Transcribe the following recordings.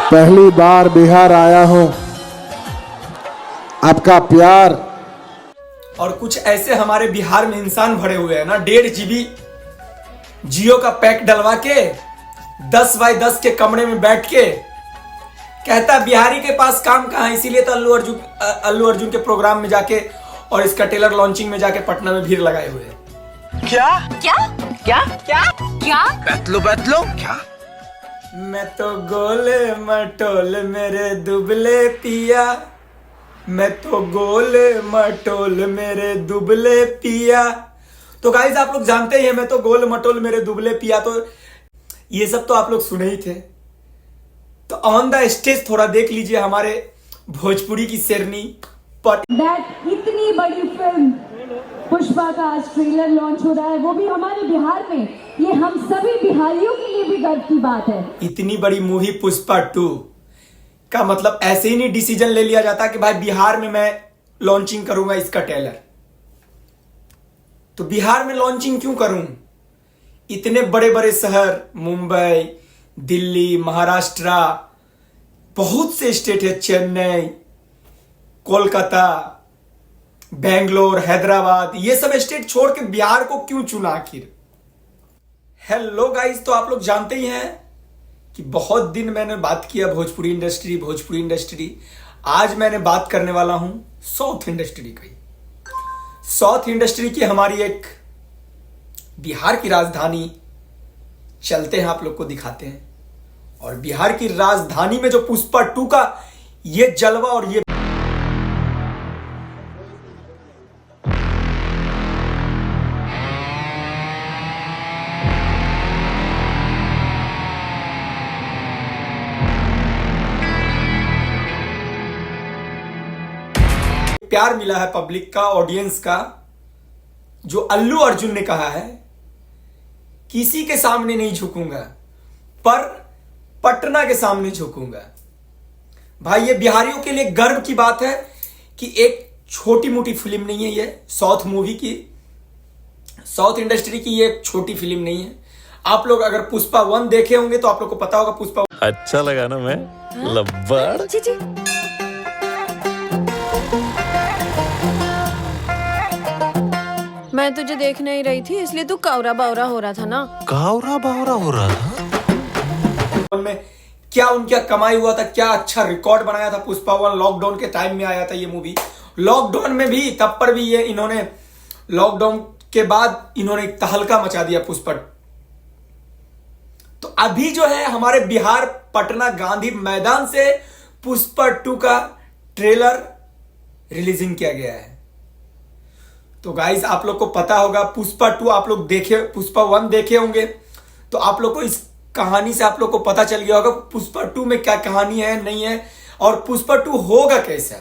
पहली बार बिहार आया हूं, आपका प्यार। और कुछ ऐसे हमारे बिहार में इंसान भरे हुए हैं ना, 1.5 GB जियो का पैक डलवा के 10x10 के कमरे में बैठ के कहता बिहारी के पास काम कहाँ है। इसीलिए तो अल्लू अर्जुन के प्रोग्राम में जाके और इसका टेलर लॉन्चिंग में जाके पटना में भीड़ लगाए हुए हैं। क्या क्या क्या क्या क्या बैतलो क्या? मैं तो गोले मटोल मेरे दुबले पिया, मैं तो गोले मटोल मेरे दुबले पिया। तो गाइस आप लोग जानते ही हैं, मैं तो गोल मटोल मेरे दुबले पिया। तो ये सब तो आप लोग सुने ही थे। तो ऑन द स्टेज थोड़ा देख लीजिए हमारे भोजपुरी की शेरनी दैट इतनी बड़ी फिल्म पुष्पा का आज ट्रेलर लॉन्च हो रहा है, वो भी हमारे बिहार में। ये हम सभी बिहारियों के लिए भी गर्व की बात है। इतनी बड़ी मूवी पुष्पा 2 का मतलब ऐसे ही नहीं डिसीजन ले लिया जाता कि भाई बिहार में मैं लॉन्चिंग करूंगा इसका ट्रेलर। तो बिहार में लॉन्चिंग क्यों करूं? इतने बड़े बड़े शहर मुंबई, दिल्ली, महाराष्ट्र, बहुत से स्टेट है, चेन्नई, कोलकाता, बेंगलोर, हैदराबाद, ये सब स्टेट छोड़ के बिहार को क्यों चुना आखिर? हेलो गाइस, तो आप लोग जानते ही हैं कि बहुत दिन मैंने बात किया भोजपुरी इंडस्ट्री। आज मैंने बात करने वाला हूं साउथ इंडस्ट्री की। साउथ इंडस्ट्री की हमारी एक बिहार की राजधानी। चलते हैं, आप लोग को दिखाते हैं। और बिहार की राजधानी में जो पुष्पा 2 का ये जलवा और ये प्यार मिला है पब्लिक का, ऑडियंस का, जो अल्लू अर्जुन ने कहा है किसी के सामने नहीं झुकूंगा पर पटना के सामने झुकूंगा। भाई ये बिहारियों के लिए गर्व की बात है कि एक छोटी मोटी फिल्म नहीं है ये, साउथ इंडस्ट्री की ये एक छोटी फिल्म नहीं है। आप लोग अगर पुष्पा 1 देखे होंगे तो आप लोग को पता होगा पुष्पा अच्छा लगा ना? मैं लब्बड़ जी मैं तुझे देखने ही रही थी, इसलिए तू कावरा बावरा हो रहा था ना। कावरा बावरा हो रहा था में क्या उनका कमाई हुआ था, क्या अच्छा रिकॉर्ड बनाया था पुष्पा 1। लॉकडाउन के टाइम में आया था ये मूवी। लॉकडाउन में भी, तब पर भी ये इन्होंने लॉकडाउन के बाद इन्होंने तहलका मचा दिया पुष्पा। तो अभी जो है हमारे बिहार पटना गांधी मैदान से पुष्पा 2 का ट्रेलर रिलीजिंग किया गया है। तो गाइस आप लोग को पता होगा पुष्पा 2 आप लोग देखे, पुष्पा 1 देखे होंगे तो आप लोग को इस कहानी से आप लोग को पता चल गया होगा पुष्पा 2 में क्या कहानी है, नहीं है, और पुष्पा 2 होगा कैसा।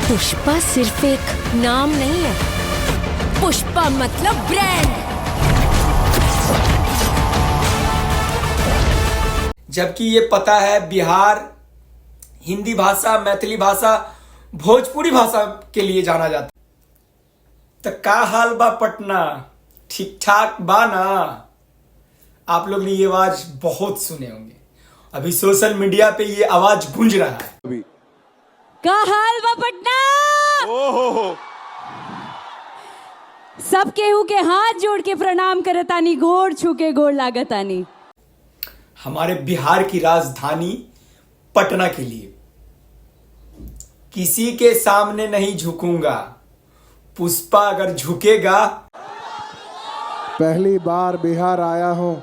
पुष्पा सिर्फ एक नाम नहीं है, पुष्पा मतलब ब्रांड। जबकि ये पता है बिहार हिंदी भाषा, मैथिली भाषा, भोजपुरी भाषा के लिए जाना जाता। तो का हाल बा पटना, ठीक ठाक बा ना? आप लोग ने ये आवाज बहुत सुने होंगे, अभी सोशल मीडिया पे ये आवाज गूंज रहा है। का हाल बा पटना? सब केहू के हाथ जोड़ के प्रणाम करतानी, गोड़ छू के गोड़ लागतानी। हमारे बिहार की राजधानी पटना के लिए किसी के सामने नहीं झुकूंगा। पुष्पा अगर झुकेगा। पहली बार बिहार आया हूं,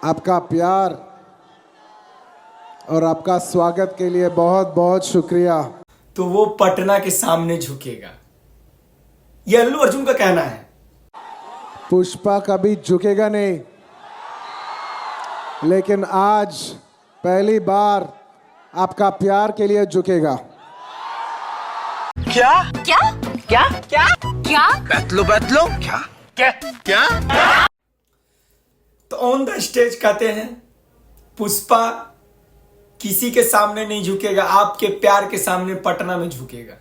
आपका प्यार और आपका स्वागत के लिए बहुत बहुत शुक्रिया। तो वो पटना के सामने झुकेगा, ये अल्लू अर्जुन का कहना है। पुष्पा कभी झुकेगा नहीं, लेकिन आज पहली बार आपका प्यार के लिए झुकेगा। क्या क्या क्या क्या क्या बैतलो क्या? तो ऑन द स्टेज कहते हैं पुष्पा किसी के सामने नहीं झुकेगा, आपके प्यार के सामने पटना में झुकेगा।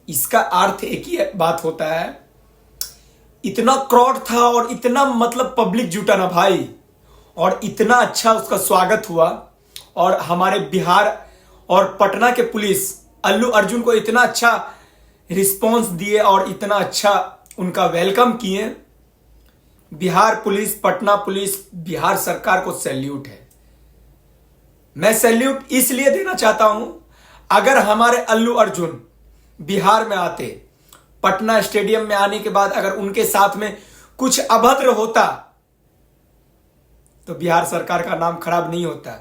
इसका अर्थ एक ही बात होता है, इतना क्राउड था और इतना मतलब पब्लिक जुटा ना भाई, और इतना अच्छा उसका स्वागत हुआ। और हमारे बिहार और पटना के पुलिस अल्लू अर्जुन को इतना अच्छा रिस्पांस दिए और इतना अच्छा उनका वेलकम किए। बिहार पुलिस, पटना पुलिस, बिहार सरकार को सैल्यूट है। मैं सैल्यूट इसलिए देना चाहता हूं, अगर हमारे अल्लू अर्जुन बिहार में आते, पटना स्टेडियम में आने के बाद अगर उनके साथ में कुछ अभद्र होता तो बिहार सरकार का नाम खराब नहीं होता,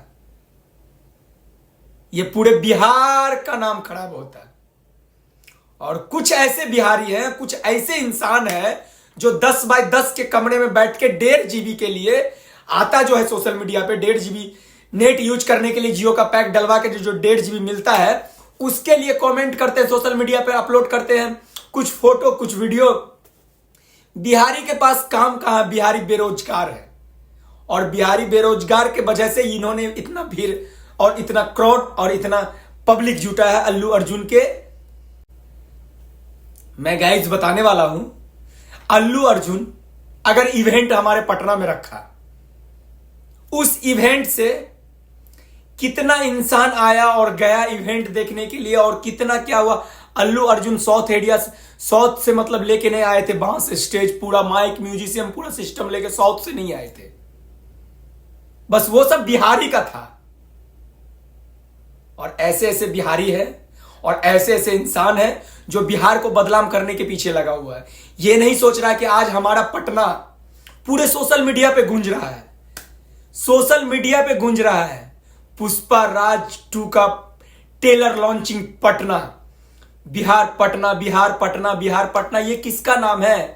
ये पूरे बिहार का नाम खराब होता। और कुछ ऐसे बिहारी हैं, कुछ ऐसे इंसान हैं जो 10 बाय 10 के कमरे में बैठ के 1.5 GB के लिए आता जो है सोशल मीडिया पे, 1.5 GB नेट यूज करने के लिए जियो का पैक डलवा के जो 1.5 GB मिलता है उसके लिए कमेंट करते हैं, सोशल मीडिया पे अपलोड करते हैं कुछ फोटो कुछ वीडियो। बिहारी के पास काम कहां, बिहारी बेरोजगार है। और बिहारी बेरोजगार के वजह से इन्होंने इतना भीड़ और इतना क्राउड और इतना पब्लिक जुटा है अल्लू अर्जुन के। मैं गाइस बताने वाला हूं, अल्लू अर्जुन अगर इवेंट हमारे पटना में रखा, उस इवेंट से कितना इंसान आया और गया इवेंट देखने के लिए, और कितना क्या हुआ। अल्लू अर्जुन साउथ से मतलब लेके नहीं आए थे, बांस स्टेज पूरा माइक म्यूजिशियम पूरा सिस्टम लेके साउथ से नहीं आए थे, बस वो सब बिहारी का था। और ऐसे ऐसे बिहारी है और ऐसे ऐसे इंसान है जो बिहार को बदनाम करने के पीछे लगा हुआ है। ये नहीं सोच रहा है कि आज हमारा पटना पूरे सोशल मीडिया पे गूंज रहा है, सोशल मीडिया पे गूंज रहा है। पुष्पा राज 2 का टेलर लॉन्चिंग पटना, बिहार पटना, बिहार पटना, बिहार पटना, ये किसका नाम है?